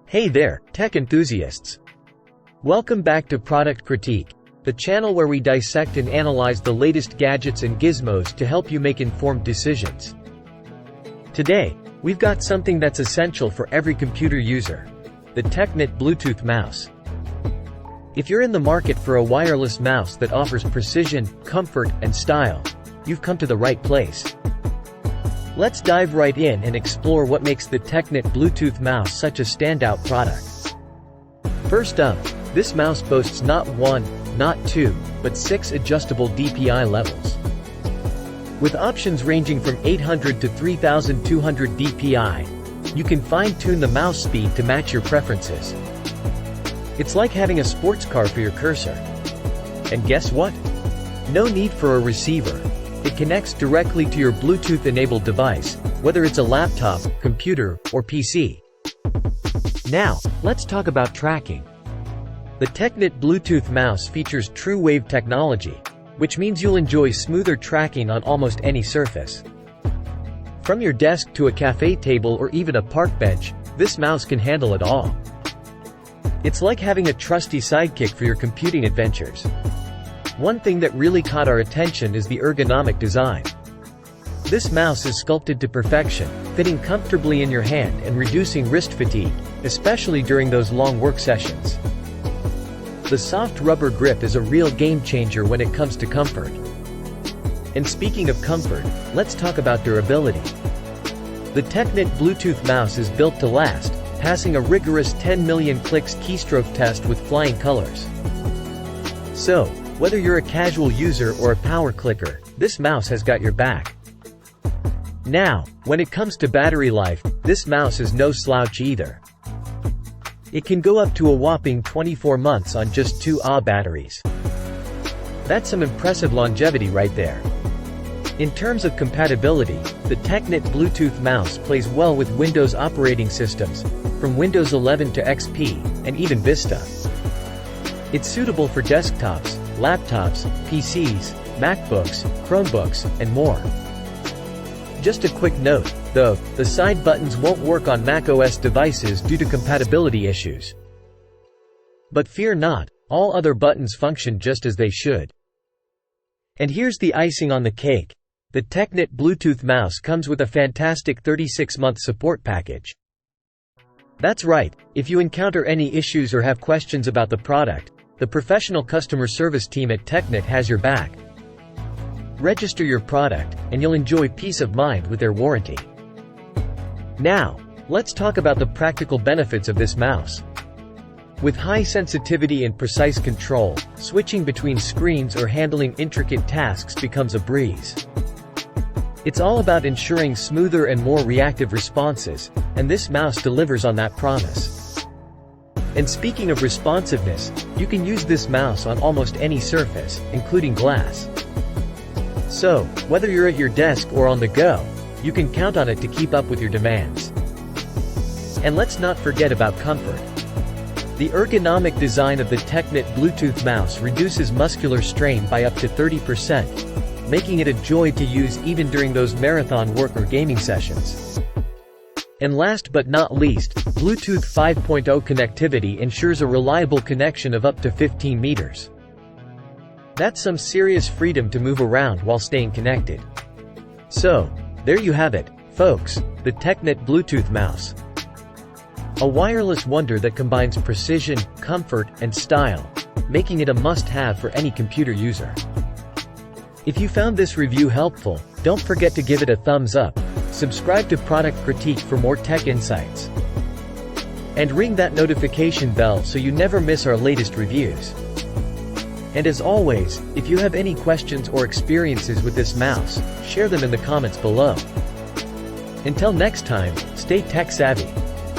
Hey there, tech enthusiasts! Welcome back to Product Critique, the channel where we dissect and analyze the latest gadgets and gizmos to help you make informed decisions. Today, we've got something that's essential for every computer user: the TECKNET Bluetooth mouse. If you're in the market for a wireless mouse that offers precision, comfort, and style, you've come to the right place. Let's dive right in and explore what makes the TECKNET Bluetooth mouse such a standout product. First up, this mouse boasts not one, not two, but 6 adjustable DPI levels. With options ranging from 800 to 3200 DPI, you can fine-tune the mouse speed to match your preferences. It's like having a sports car for your cursor. And guess what? No need for a receiver. It connects directly to your Bluetooth-enabled device, whether it's a laptop, computer, or PC. Now, let's talk about tracking. The TECKNET Bluetooth mouse features true wave technology, which means you'll enjoy smoother tracking on almost any surface. From your desk to a cafe table or even a park bench, this mouse can handle it all. It's like having a trusty sidekick for your computing adventures. One thing that really caught our attention is the ergonomic design. This mouse is sculpted to perfection, fitting comfortably in your hand and reducing wrist fatigue, especially during those long work sessions. The soft rubber grip is a real game changer when it comes to comfort. And speaking of comfort, let's talk about durability. The TECKNET Bluetooth mouse is built to last, passing a rigorous 10 million clicks keystroke test with flying colors. So, whether you're a casual user or a power clicker, this mouse has got your back. Now, when it comes to battery life, this mouse is no slouch either. It can go up to a whopping 24 months on just 2 Ah batteries. That's some impressive longevity right there. In terms of compatibility, the TECKNET Bluetooth mouse plays well with Windows operating systems, from Windows 11 to XP, and even Vista. It's suitable for desktops, laptops, PCs, MacBooks, Chromebooks, and more. Just a quick note, though, the side buttons won't work on macOS devices due to compatibility issues. But fear not, all other buttons function just as they should. And here's the icing on the cake: the TECKNET Bluetooth mouse comes with a fantastic 36-month support package. That's right, if you encounter any issues or have questions about the product, the professional customer service team at TECKNET has your back. Register your product, and you'll enjoy peace of mind with their warranty. Now, let's talk about the practical benefits of this mouse. With high sensitivity and precise control, switching between screens or handling intricate tasks becomes a breeze. It's all about ensuring smoother and more reactive responses, and this mouse delivers on that promise. And speaking of responsiveness, you can use this mouse on almost any surface, including glass. So, whether you're at your desk or on the go, you can count on it to keep up with your demands. And let's not forget about comfort. The ergonomic design of the TECKNET Bluetooth mouse reduces muscular strain by up to 30%, making it a joy to use even during those marathon work or gaming sessions. And last but not least, Bluetooth 5.0 connectivity ensures a reliable connection of up to 15 meters. That's some serious freedom to move around while staying connected. So, there you have it, folks, the TECKNET Bluetooth mouse. A wireless wonder that combines precision, comfort, and style, making it a must-have for any computer user. If you found this review helpful, don't forget to give it a thumbs up, subscribe to Product Critique for more tech insights, and ring that notification bell so you never miss our latest reviews. And as always, if you have any questions or experiences with this mouse, share them in the comments below. Until next time, stay tech savvy.